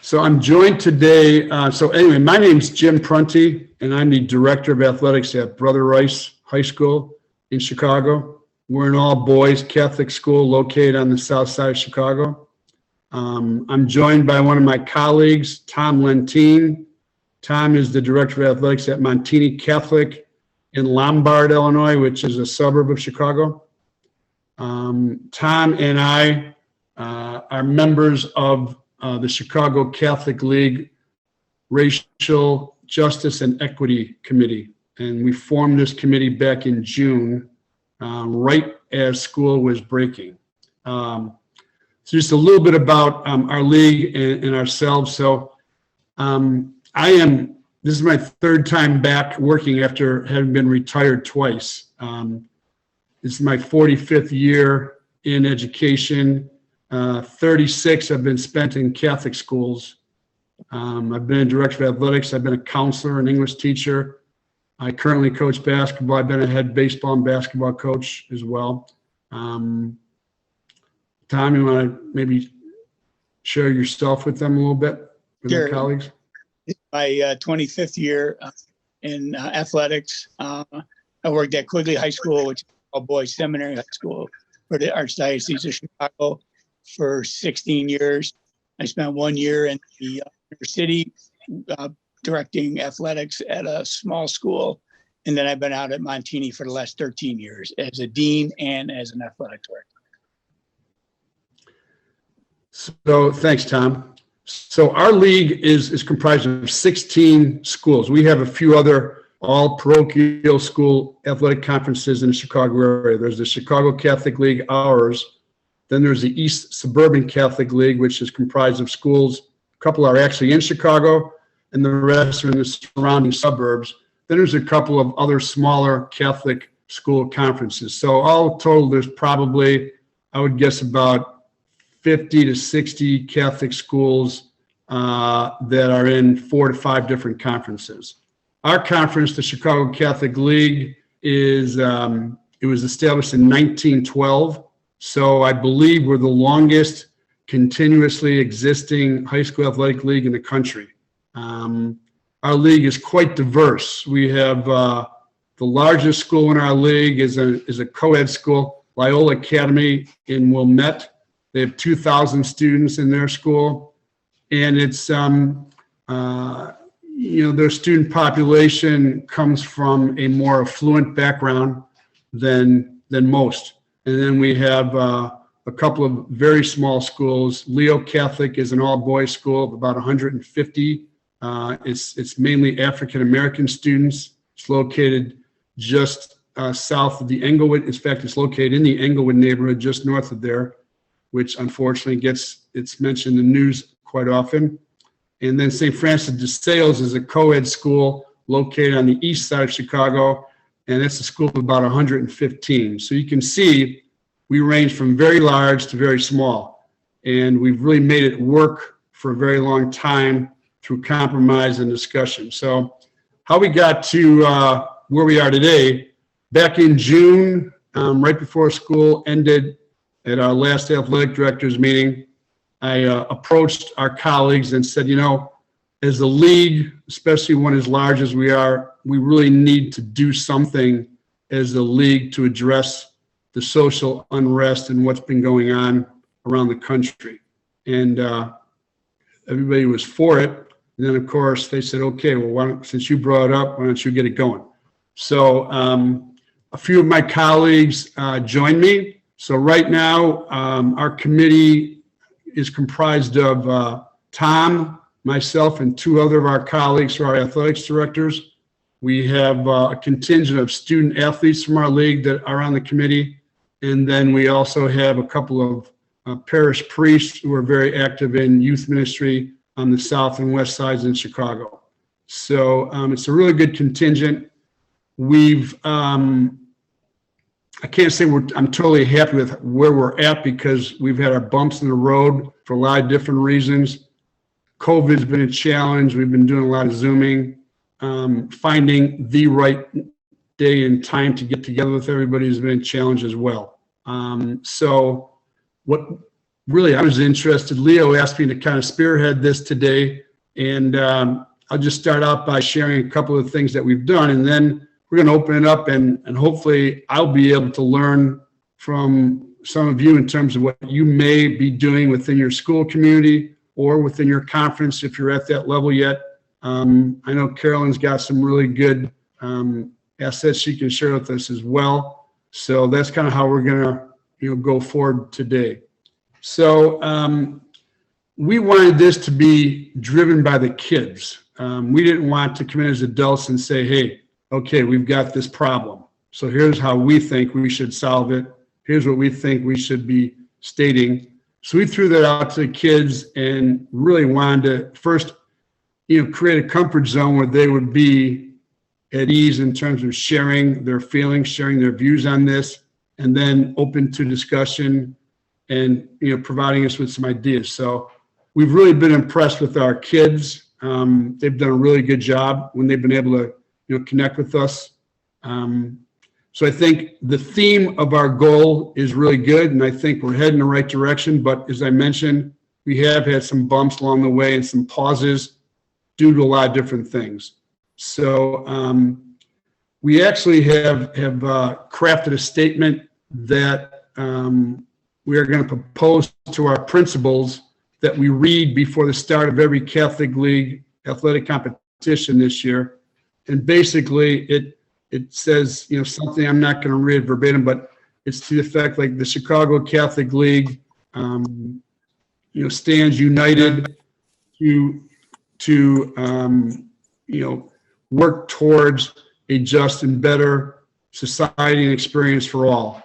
So I'm joined today. So anyway, my name's Jim Prunty, and I'm the Director of Athletics at Brother Rice High School in Chicago. We're an all-boys Catholic school located on the south side of Chicago. I'm joined by one of my colleagues, Tom Lentine. Tom is the Director of Athletics at Montini Catholic in Lombard, Illinois, which is a suburb of Chicago. Tom and I are members of the Chicago Catholic League Racial Justice and Equity Committee. And we formed this committee back in June, right as school was breaking. So just a little bit about our league and ourselves. So this is my third time back working after having been retired twice. This is my 45th year in education. 36 have been spent in Catholic schools. I've been a director of athletics. I've been a counselor, an English teacher. I currently coach basketball. I've been a head baseball and basketball coach as well. Tom, you want to maybe share yourself with them a little bit, with your colleagues? My 25th year in athletics. I worked at Quigley High School, which is a boys seminary high school for the Archdiocese of Chicago, for 16 years. I spent 1 year in the inner city directing athletics at a small school. And then I've been out at Montini for the last 13 years as a dean and as an athletics director. So thanks, Tom. So our league is comprised of 16 schools. We have a few other all parochial school athletic conferences in the Chicago area. There's the Chicago Catholic League, ours. Then there's the East Suburban Catholic League, which is comprised of schools. A couple are actually in Chicago, and the rest are in the surrounding suburbs. Then there's a couple of other smaller Catholic school conferences. So all total, there's probably, I would guess, about 50 to 60 Catholic schools that are in 4 to 5 different conferences. Our conference, the Chicago Catholic League, it was established in 1912. So I believe we're the longest continuously existing high school athletic league in the country. Our league is quite diverse. We have the largest school in our league is a co-ed school, Loyola Academy in Wilmette. They have 2,000 students in their school, and it's their student population comes from a more affluent background than most. And then we have a couple of very small schools. Leo Catholic is an all-boys school of about 150. It's mainly African-American students. It's located just south of the Englewood. In fact, it's located in the Englewood neighborhood, just north of there, which unfortunately it's mentioned in the news quite often. And then St. Francis de Sales is a co-ed school located on the east side of Chicago, and it's a school of about 115. So you can see we range from very large to very small, and we've really made it work for a very long time through compromise and discussion. So how we got to where we are today, back in June, right before school ended at our last athletic directors meeting, I approached our colleagues and said, as a league, especially one as large as we are, we really need to do something as a league to address the social unrest and what's been going on around the country. And everybody was for it. And then, of course, they said, okay, well, since you brought it up, why don't you get it going? So a few of my colleagues joined me. So right now, our committee is comprised of Tom, myself, and 2 other of our colleagues who are athletics directors. We have a contingent of student athletes from our league that are on the committee. And then we also have a couple of parish priests who are very active in youth ministry on the south and west sides in Chicago. So it's a really good contingent. I can't say I'm totally happy with where we're at because we've had our bumps in the road for a lot of different reasons. COVID's been a challenge. We've been doing a lot of Zooming. Finding the right day and time to get together with everybody has been a challenge as well. So what really, I was interested. Leo asked me to kind of spearhead this today, and I'll just start out by sharing a couple of things that we've done, and then we're going to open it up, and hopefully I'll be able to learn from some of you in terms of what you may be doing within your school community or within your conference if you're at that level yet. I know Carolyn's got some really good assets she can share with us as well. So that's kind of how we're going to go forward today. So we wanted this to be driven by the kids. We didn't want to come in as adults and say, hey, okay, we've got this problem. So here's how we think we should solve it. Here's what we think we should be stating. So we threw that out to the kids and really wanted to first, create a comfort zone where they would be at ease in terms of sharing their feelings, sharing their views on this, and then open to discussion and, providing us with some ideas. So we've really been impressed with our kids. They've done a really good job when they've been able to, connect with us. So I think the theme of our goal is really good, and I think we're heading in the right direction. But as I mentioned, we have had some bumps along the way and some pauses due to a lot of different things. So we actually have crafted a statement that we are going to propose to our principals that we read before the start of every Catholic League athletic competition this year. And basically it says, something, I'm not going to read it verbatim, but it's to the effect like the Chicago Catholic League, stands united to work towards a just and better society and experience for all.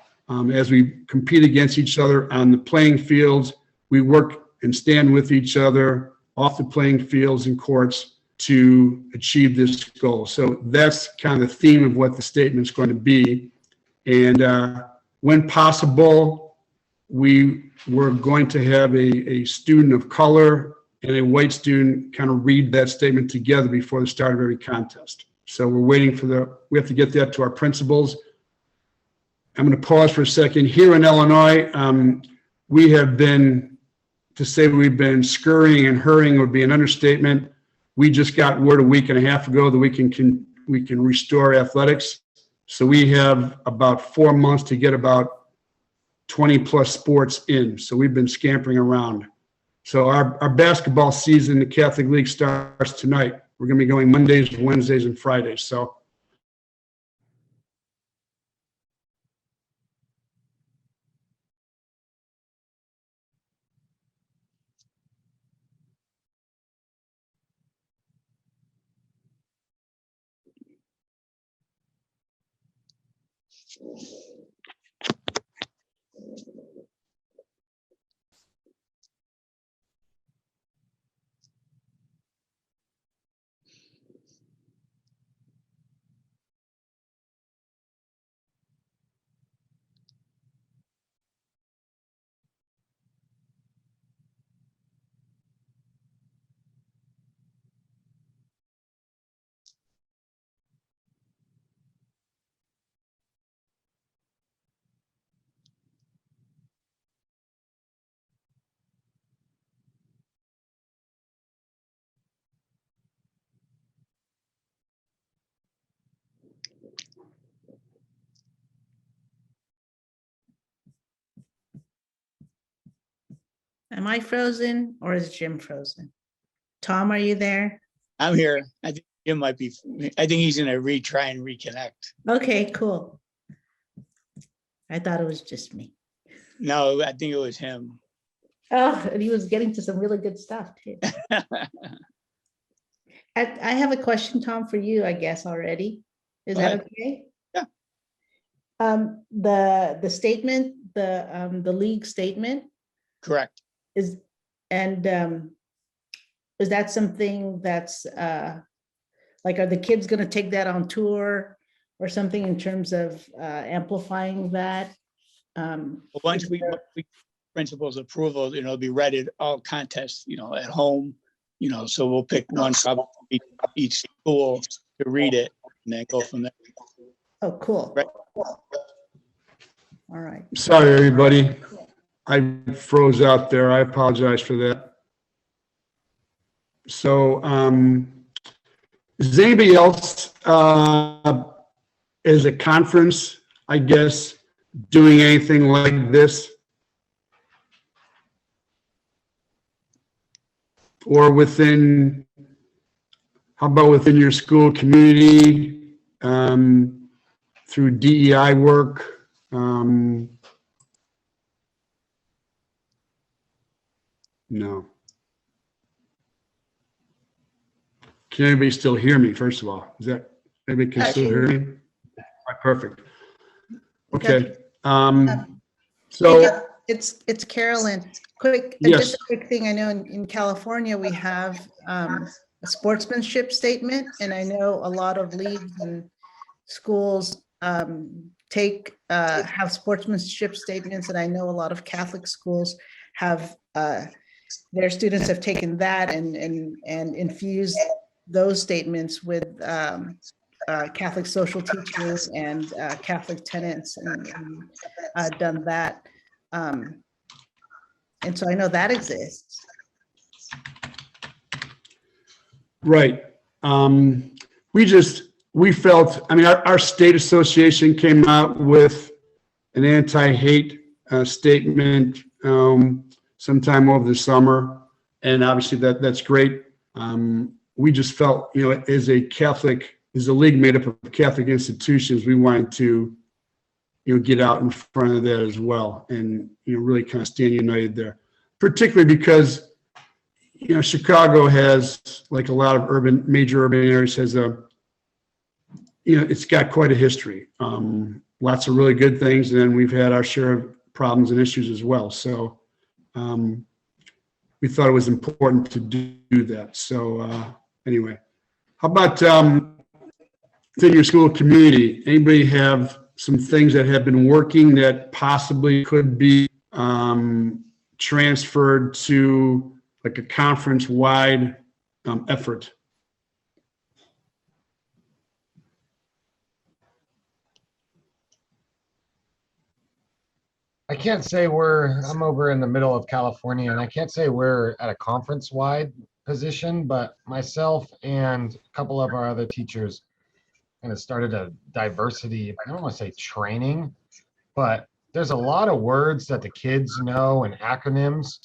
As we compete against each other on the playing fields, we work and stand with each other off the playing fields and courts to achieve this goal. So that's kind of the theme of what the statement's going to be. And when possible, we were going to have a student of color and a white student kind of read that statement together before the start of every contest. So we're waiting we have to get that to our principals. I'm going to pause for a second. Here in Illinois, we've been scurrying and hurrying would be an understatement. We just got word a week and a half ago that we can restore athletics. So we have about 4 months to get about 20 plus sports in. So we've been scampering around. So our basketball season, the Catholic League, starts tonight. We're going to be going Mondays, Wednesdays, and Fridays. So Am I frozen or is Jim frozen? Tom, are you there? I'm here. I think Jim might be, I think he's going to retry and reconnect. Okay, cool. I thought it was just me. No, I think it was him. Oh, and he was getting to some really good stuff too. I have a question, Tom, for you, I guess already. Is Go that ahead. okay? Yeah. The statement, the league statement Correct. is that something that's like, are the kids going to take that on tour or something in terms of amplifying that? Well, once we principal's approval, it'll be read at all contests, at home, so we'll pick one probably each school to read it and then go from there. Oh, cool. Right. All right. sorry, everybody. I froze out there. I apologize for that. So, is anybody else, as a conference, I guess, doing anything like this? Or within, how about within your school community, through DEI work? No. Can anybody still hear me, first of all? Is that, anybody can still hear me? All right, perfect. Okay. So It's Carolyn. Quick, Yes. just a quick thing. I know in California, we have a sportsmanship statement, and I know a lot of leagues and schools have sportsmanship statements, and I know a lot of Catholic schools have their students have taken that and infused those statements with Catholic social teachers and Catholic tenets, and done that. And so I know that exists. right. We felt, I mean, our state association came out with an anti-hate statement sometime over the summer. And obviously that's great. We just felt, as a league made up of Catholic institutions, we wanted to, get out in front of that as well and, really kind of stand united there, particularly because, Chicago has, like a lot of major urban areas, has it's got quite a history. Lots of really good things, and then we've had our share of problems and issues as well. So we thought it was important to do that. So anyway, how about within your school community? Anybody have some things that have been working that possibly could be transferred to like a conference-wide effort? I can't say I'm over in the middle of California, and I can't say we're at a conference-wide position, but myself and a couple of our other teachers kind of started a diversity, I don't want to say training, but there's a lot of words that the kids know and acronyms,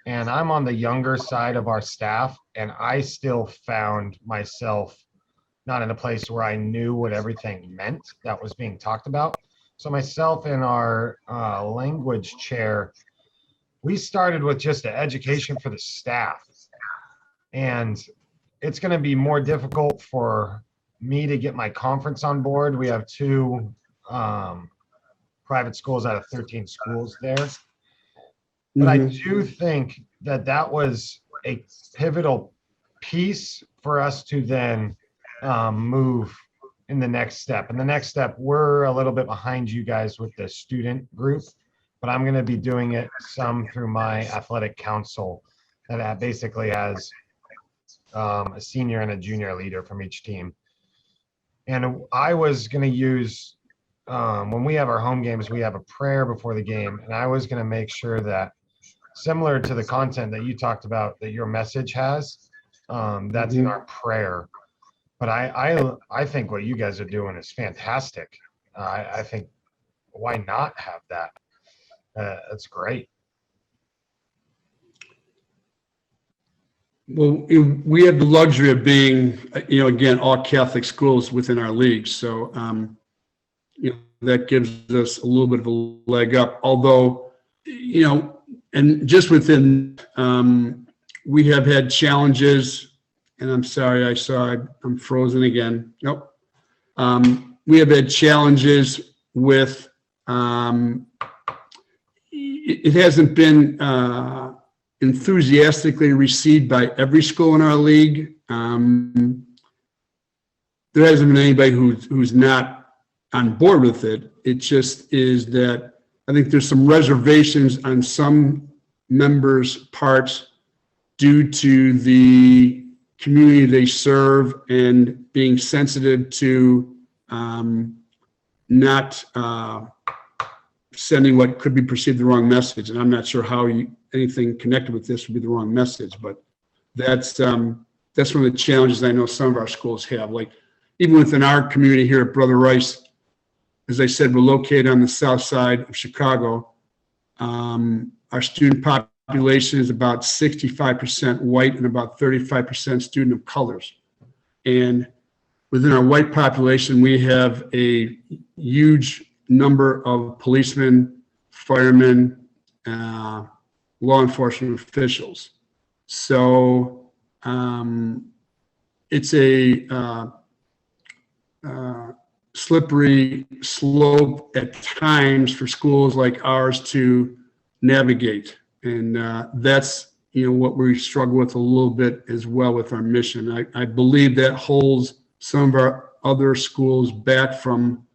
and I'm on the younger side of our staff, and I still found myself not in a place where I knew what everything meant that was being talked about. So myself and our language chair, we started with just an education for the staff. And it's going to be more difficult for me to get my conference on board. We have 2 private schools out of 13 schools there. But I do think that was a pivotal piece for us to then move in the next step. And the next step, we're a little bit behind you guys with the student group, but I'm going to be doing it some through my athletic council that basically has a senior and a junior leader from each team. And I was going to use, when we have our home games, we have a prayer before the game. And I was going to make sure that similar to the content that you talked about that your message has, that's in our prayer. But I think what you guys are doing is fantastic. I think, why not have that? That's great. Well, we have the luxury of being, again, all Catholic schools within our league. So, that gives us a little bit of a leg up. Although, and just within, we have had challenges. And I'm sorry, I'm frozen again. Nope. We have had challenges with, it hasn't been enthusiastically received by every school in our league. There hasn't been anybody who's not on board with it. It just is that I think there's some reservations on some members' parts due to the community they serve and being sensitive to not sending what could be perceived the wrong message. And I'm not sure how anything connected with this would be the wrong message, but that's one of the challenges I know some of our schools have. Like even within our community here at Brother Rice, as I said, we're located on the south side of Chicago. Our student population is about 65% white and about 35% student of colors. And within our white population, we have a huge number of policemen, firemen, law enforcement officials. So it's a slippery slope at times for schools like ours to navigate. And that's, what we struggle with a little bit as well with our mission. I believe that holds some of our other schools back from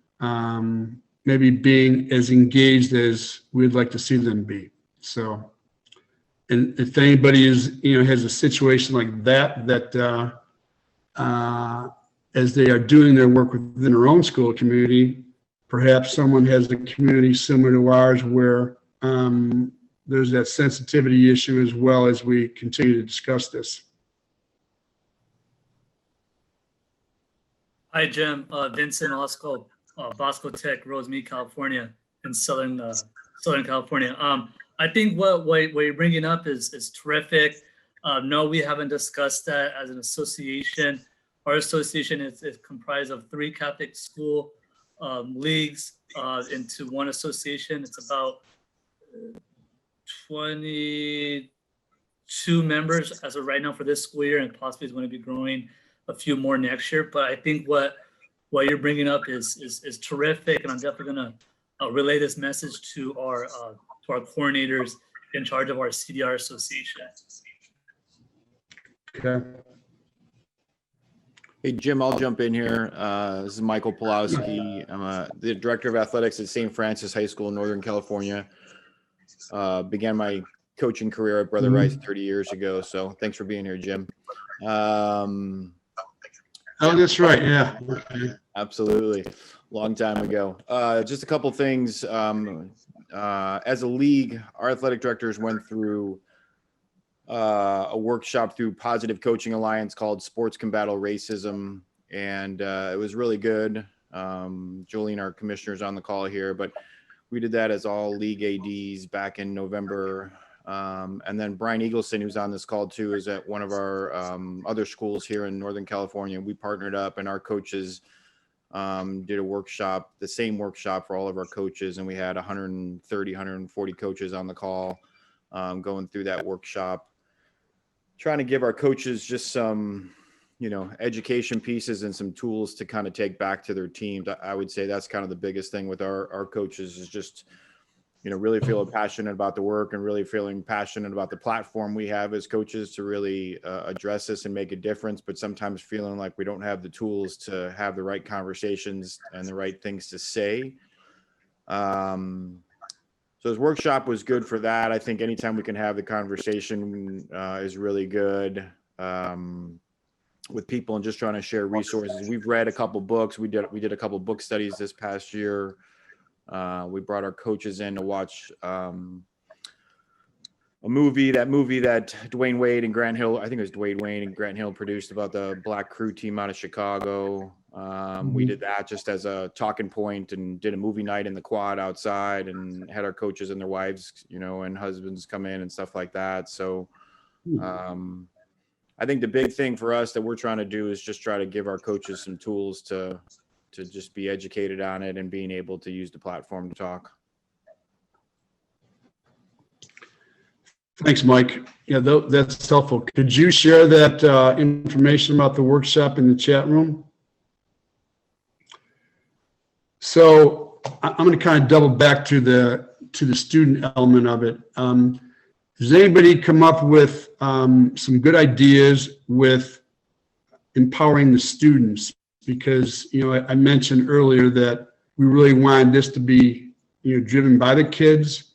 maybe being as engaged as we'd like to see them be. So, and if anybody has a situation like that, as they are doing their work within their own school community, perhaps someone has a community similar to ours where there's that sensitivity issue as well as we continue to discuss this. Hi, Jim. Vincent Osco, Bosco Tech, Rosemead, California, in Southern California. I think what you're bringing up is terrific. No, we haven't discussed that as an association. Our association is comprised of 3 Catholic school leagues into one association. It's about 22 members as of right now for this school year, and possibly is going to be growing a few more next year. But I think what you're bringing up is terrific, and I'm definitely going to relay this message to our coordinators in charge of our CDR association. Okay. Hey, Jim, I'll jump in here. This is Michael Pulowski. I'm the director of athletics at St. Francis High School in Northern California. Began my coaching career at Brother Rice 30 years ago. So thanks for being here, Jim. Oh, that's right. Yeah. Absolutely. Long time ago. Just a couple things. As a league, our athletic directors went through a workshop through Positive Coaching Alliance called Sports Combattle Racism. And it was really good. Julian, our commissioner's on the call here, but we did that as all league ADs back in November. And then Brian Eagleson, who's on this call too, is at one of our other schools here in Northern California. We partnered up and our coaches did a workshop, the same workshop for all of our coaches. And we had 130, 140 coaches on the call going through that workshop, trying to give our coaches just some, education pieces and some tools to kind of take back to their teams. I would say that's kind of the biggest thing with our coaches is just, really feeling passionate about the work and really feeling passionate about the platform we have as coaches to really address this and make a difference, but sometimes feeling like we don't have the tools to have the right conversations and the right things to say. So his workshop was good for that. I think anytime we can have the conversation is really good with people and just trying to share resources. We've read a couple books. We did a couple book studies this past year. We brought our coaches in to watch a movie that Dwayne Wade and Grant Hill, I think it was Dwayne Wade and Grant Hill produced about the black crew team out of Chicago. We did that just as a talking point and did a movie night in the quad outside and had our coaches and their wives, and husbands come in and stuff like that. So I think the big thing for us that we're trying to do is just try to give our coaches some tools to just be educated on it and being able to use the platform to talk. Thanks, Mike. Yeah, that's helpful. Could you share that information about the workshop in the chat room? So I'm going to kind of double back to the student element of it. Does anybody come up with some good ideas with empowering the students? Because, I mentioned earlier that we really wanted this to be, driven by the kids.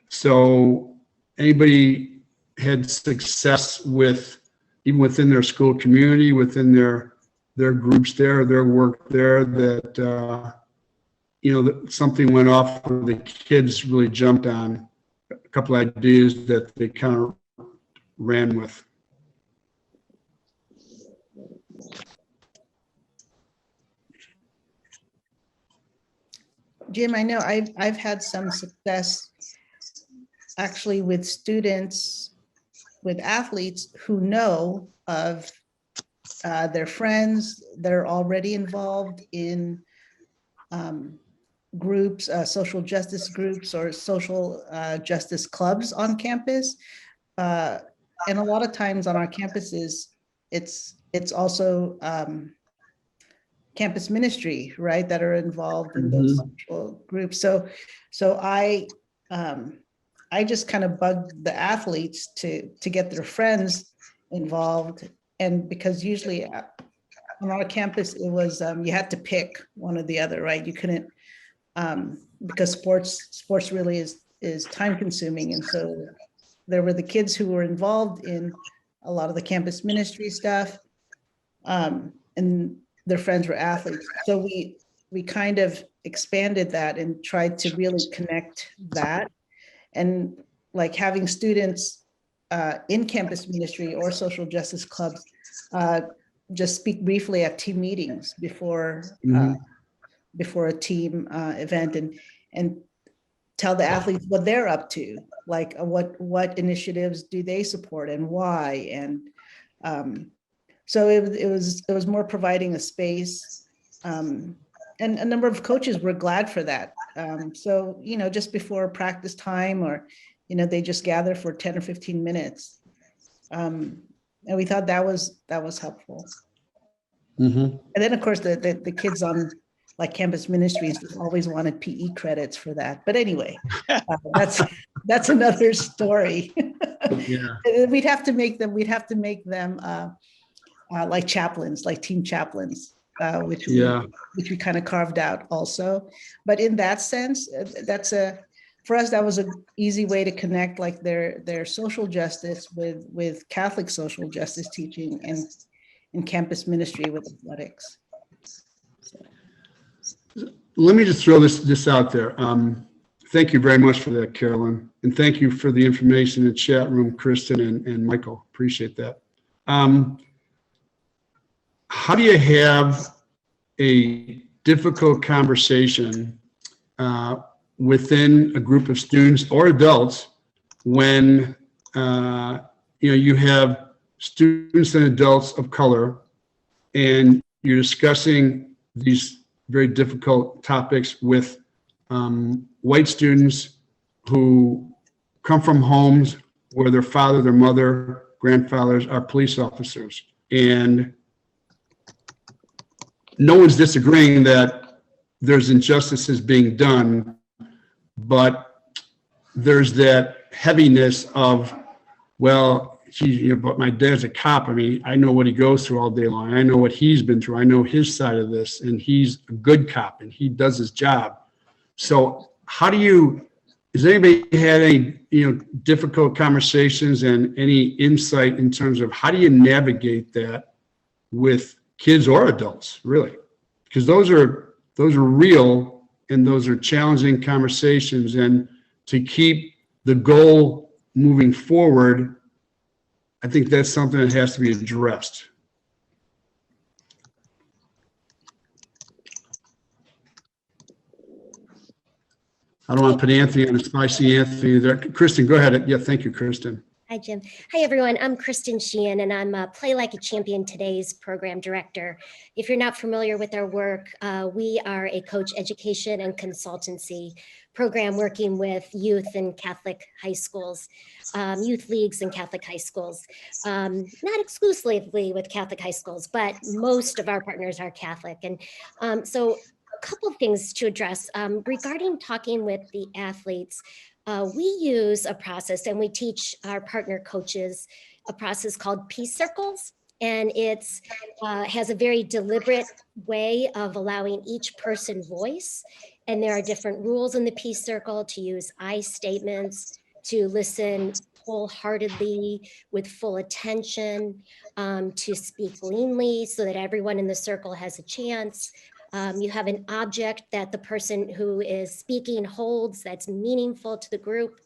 So anybody had success with, even within their school community, within their groups there, their work there, that, something went off where the kids really jumped on a couple ideas that they kind of ran with. Jim, I know I've had some success actually with students, with athletes who know of their friends that are already involved in groups, social justice groups or social justice clubs on campus. And a lot of times on our campuses, it's also campus ministry, right, that are involved in those social groups. So I just kind of bugged the athletes to get their friends involved. And because usually on our campus, it was, you had to pick one or the other, right? You couldn't, because sports really is time consuming. And so there were the kids who were involved in a lot of the campus ministry stuff, and their friends were athletes. So we kind of expanded that and tried to really connect that. And like having students in campus ministry or social justice clubs just speak briefly at team meetings before a team event, and tell the athletes what they're up to, like what initiatives do they support and why. And so it was more providing a space, and a number of coaches were glad for that. So just before practice time, or they just gather for 10 or 15 minutes, and we thought that was helpful. And then of course the kids on like campus ministries always wanted PE credits for that. But anyway, that's another story. Yeah. We'd have to make them like chaplains, like team chaplains, which we kind of carved out also. But in that sense, for us, that was an easy way to connect like their social justice with Catholic social justice teaching and in campus ministry with athletics. So. Let me just throw this out there. Thank you very much for that, Carolyn. And thank you for the information in the chat room, Kristen and Michael. Appreciate that. How do you have a difficult conversation within a group of students or adults when you have students and adults of color and you're discussing these very difficult topics with white students who come from homes where their father, their mother, grandfathers are police officers, and no one's disagreeing that there's injustices being done, but there's that heaviness of, well, but my dad's a cop. I mean, I know what he goes through all day long. I know what he's been through. I know his side of this, and he's a good cop and he does his job. So has anybody had any, difficult conversations and any insight in terms of how do you navigate that with kids or adults, really? Because those are real and those are challenging conversations, and to keep the goal moving forward, I think that's something that has to be addressed. I don't want to put Anthony on the spot. I see Anthony there. Kristen, go ahead. Yeah, thank you, Kristen. Hi, Jim. Hi, everyone. I'm Kristen Sheehan, and I'm Play Like a Champion Today's program director. If you're not familiar with our work, we are a coach education and consultancy program working with youth in Catholic high schools, youth leagues in Catholic high schools, not exclusively with Catholic high schools, but most of our partners are Catholic. And so a couple of things to address regarding talking with the athletes. We use a process, and we teach our partner coaches a process called peace circles. And it's has a very deliberate way of allowing each person voice. And there are different rules in the peace circle: to use I statements, to listen wholeheartedly with full attention, to speak leanly so that everyone in the circle has a chance, You have an object that the person who is speaking holds that's meaningful to the group.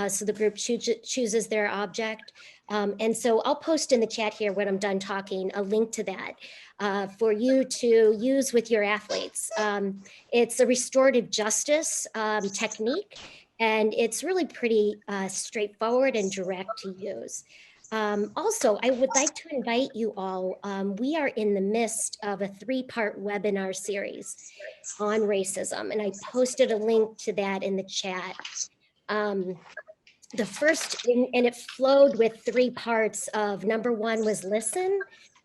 So the group chooses their object. And so I'll post in the chat here when I'm done talking, a link to that for you to use with your athletes. It's a restorative justice technique, and it's really pretty straightforward and direct to use. Also, I would like to invite you all. We are in the midst of a 3-part webinar series on racism, and I posted a link to that in the chat. The first, and it flowed with 3 parts of, number 1 was listen,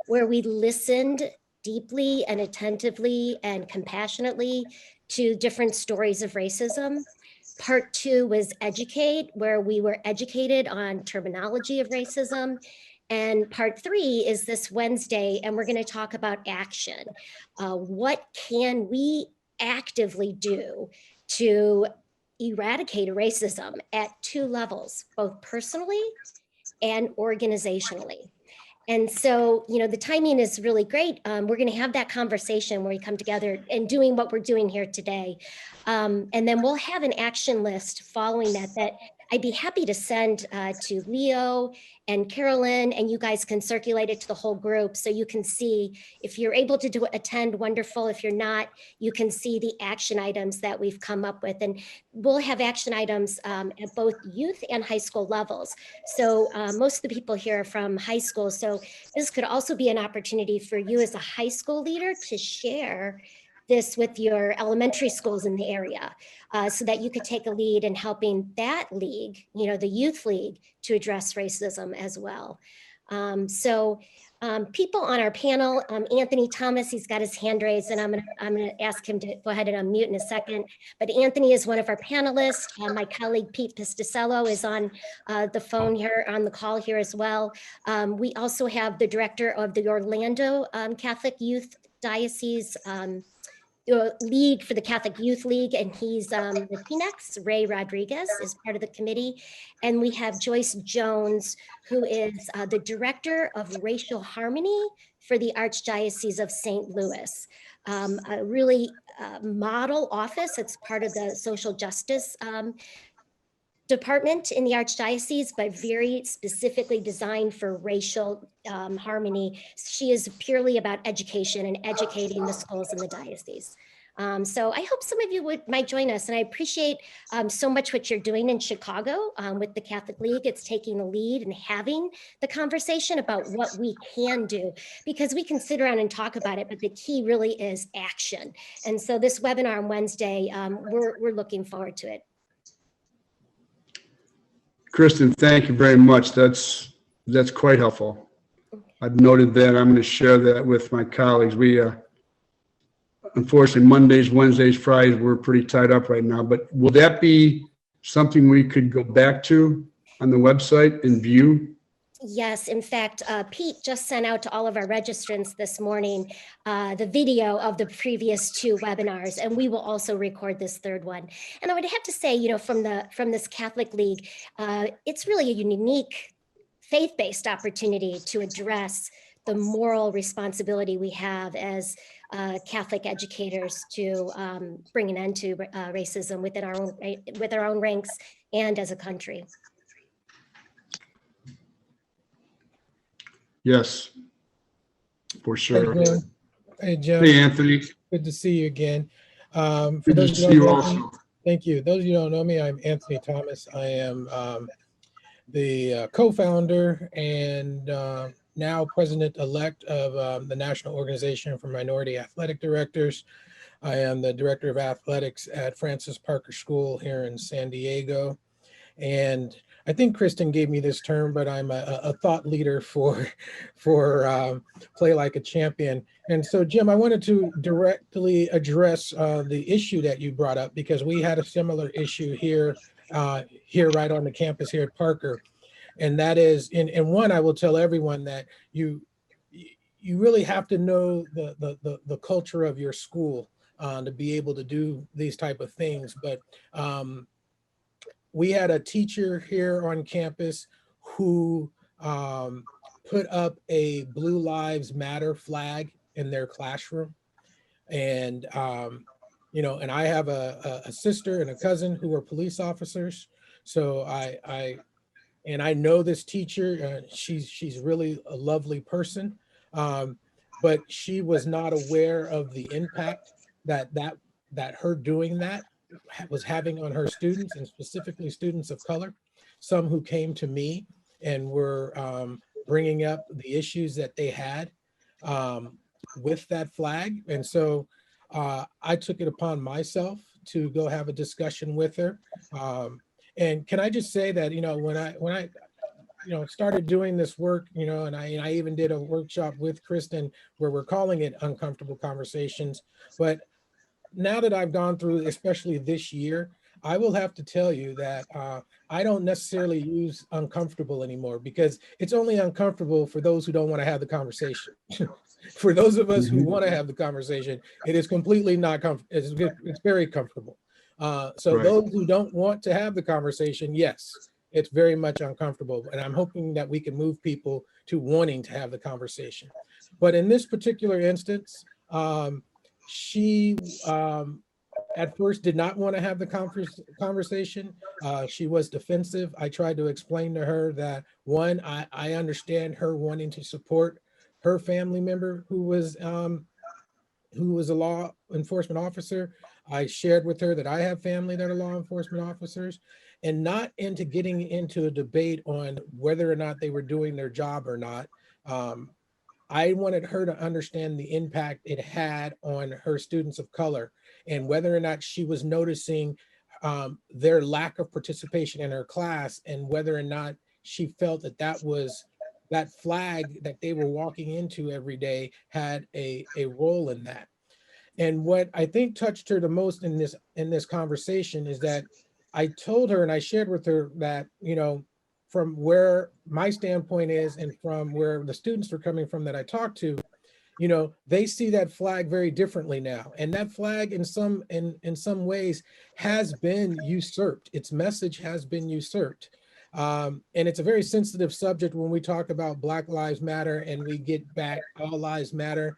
where we listened deeply and attentively and compassionately to different stories of racism. Part 2 was educate, where we were educated on terminology of racism. And part 3 is this Wednesday, and we're going to talk about action. What can we actively do to eradicate racism at 2 levels, both personally and organizationally? And so, you know, the timing is really great. We're going to have that conversation where we come together and doing what we're doing here today. And then we'll have an action list following that I'd be happy to send to Leo and Carolyn, and you guys can circulate it to the whole group so you can see. If you're able to attend, wonderful. If you're not, you can see the action items that we've come up with. And we'll have action items at both youth and high school levels. So most of the people here are from high school. So this could also be an opportunity for you as a high school leader to share this with your elementary schools in the area so that you could take a lead in helping that league, you know, the youth league, to address racism as well. People on our panel, Anthony Thomas, he's got his hand raised, and I'm gonna ask him to go ahead and unmute in a second. But Anthony is one of our panelists. My colleague Pete Pisticello is on the phone here, on the call here as well. We also have the director of the Orlando Catholic Youth Diocese League for the Catholic Youth League, and he's Latinx. Ray Rodriguez is part of the committee. And we have Joyce Jones, who is the Director of Racial Harmony for the Archdiocese of St. Louis. A really model office. It's part of the social justice department in the Archdiocese, but very specifically designed for racial harmony. She is purely about education and educating the schools in the diocese. So I hope some of you might join us, and I appreciate so much what you're doing in Chicago with the Catholic League. It's taking the lead and having the conversation about what we can do, because we can sit around and talk about it, but the key really is action. And so this webinar on Wednesday, we're looking forward to it. Kristen, thank you very much. That's quite helpful. I've noted that. I'm going to share that with my colleagues. We, unfortunately, Mondays, Wednesdays, Fridays, we're pretty tied up right now, but will that be something we could go back to on the website and view? Yes, in fact, Pete just sent out to all of our registrants this morning the video of the previous 2 webinars, and we will also record this 3rd one. And I would have to say, you know, from this Catholic League, it's really a unique faith-based opportunity to address the moral responsibility we have as Catholic educators to bring an end to racism within our own ranks and as a country. Yes, for sure. Hey, Jim. Hey, Jim. Hey, Anthony. Good to see you again. For Good to those who see don't you know also. me, thank you. Those of you who don't know me, I'm Anthony Thomas. I am the co-founder and now president-elect of the National Organization for Minority Athletic Directors. I am the director of athletics at Francis Parker School here in San Diego. And I think Kristen gave me this term, but I'm a thought leader for Play Like a Champion. And so, Jim, I wanted to directly address the issue that you brought up, because we had a similar issue here right on the campus here at Parker. And that is, in one, I will tell everyone that you really have to know the culture of your school to be able to do these type of things. But we had a teacher here on campus who put up a Blue Lives Matter flag in their classroom. And, and I have a sister and a cousin who are police officers. So I know this teacher, she's really a lovely person. But she was not aware of the impact that her doing that was having on her students, and specifically students of color, some who came to me and were bringing up the issues that they had with that flag. And so I took it upon myself to go have a discussion with her. And can I just say that, when I started doing this work, and I even did a workshop with Kristen where we're calling it Uncomfortable Conversations. But now that I've gone through, especially this year, I will have to tell you that I don't necessarily use uncomfortable anymore, because it's only uncomfortable for those who don't want to have the conversation. For those of us who want to have the conversation, it is completely not comfortable. It's very comfortable. So Right. those who don't want to have the conversation, yes, it's very much uncomfortable. And I'm hoping that we can move people to wanting to have the conversation. But in this particular instance, she at first did not want to have the conversation. She was defensive. I tried to explain to her that, one, I understand her wanting to support her family member who was a law enforcement officer. I shared with her that I have family that are law enforcement officers, and not into getting into a debate on whether or not they were doing their job or not. I wanted her to understand the impact it had on her students of color, and whether or not she was noticing their lack of participation in her class, and whether or not she felt that flag that they were walking into every day had a role in that. And what I think touched her the most in this conversation is that I told her, and I shared with her that, from where my standpoint is and from where the students are coming from that I talked to, they see that flag very differently now. And that flag in some ways has been usurped. Its message has been usurped. And it's a very sensitive subject when we talk about Black Lives Matter and we get back All Lives Matter,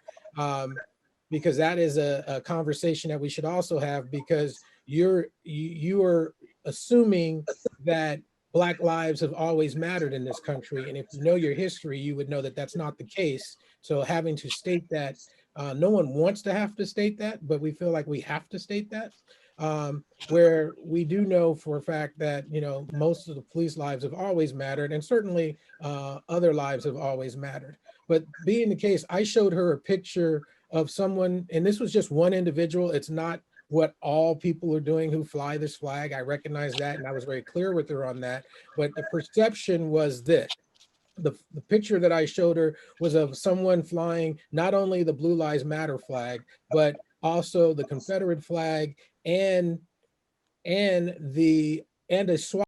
because that is a conversation that we should also have, because you are assuming that Black lives have always mattered in this country. And if you know your history, you would know that that's not the case. So having to state that, no one wants to have to state that, but we feel like we have to state that. Where we do know for a fact that, most of the police lives have always mattered, and certainly other lives have always mattered. But being the case, I showed her a picture of someone, and this was just one individual. It's not what all people are doing who fly this flag. I recognize that, and I was very clear with her on that. But the perception was this. The picture that I showed her was of someone flying not only the Blue Lives Matter flag, but also the Confederate flag and a SWAT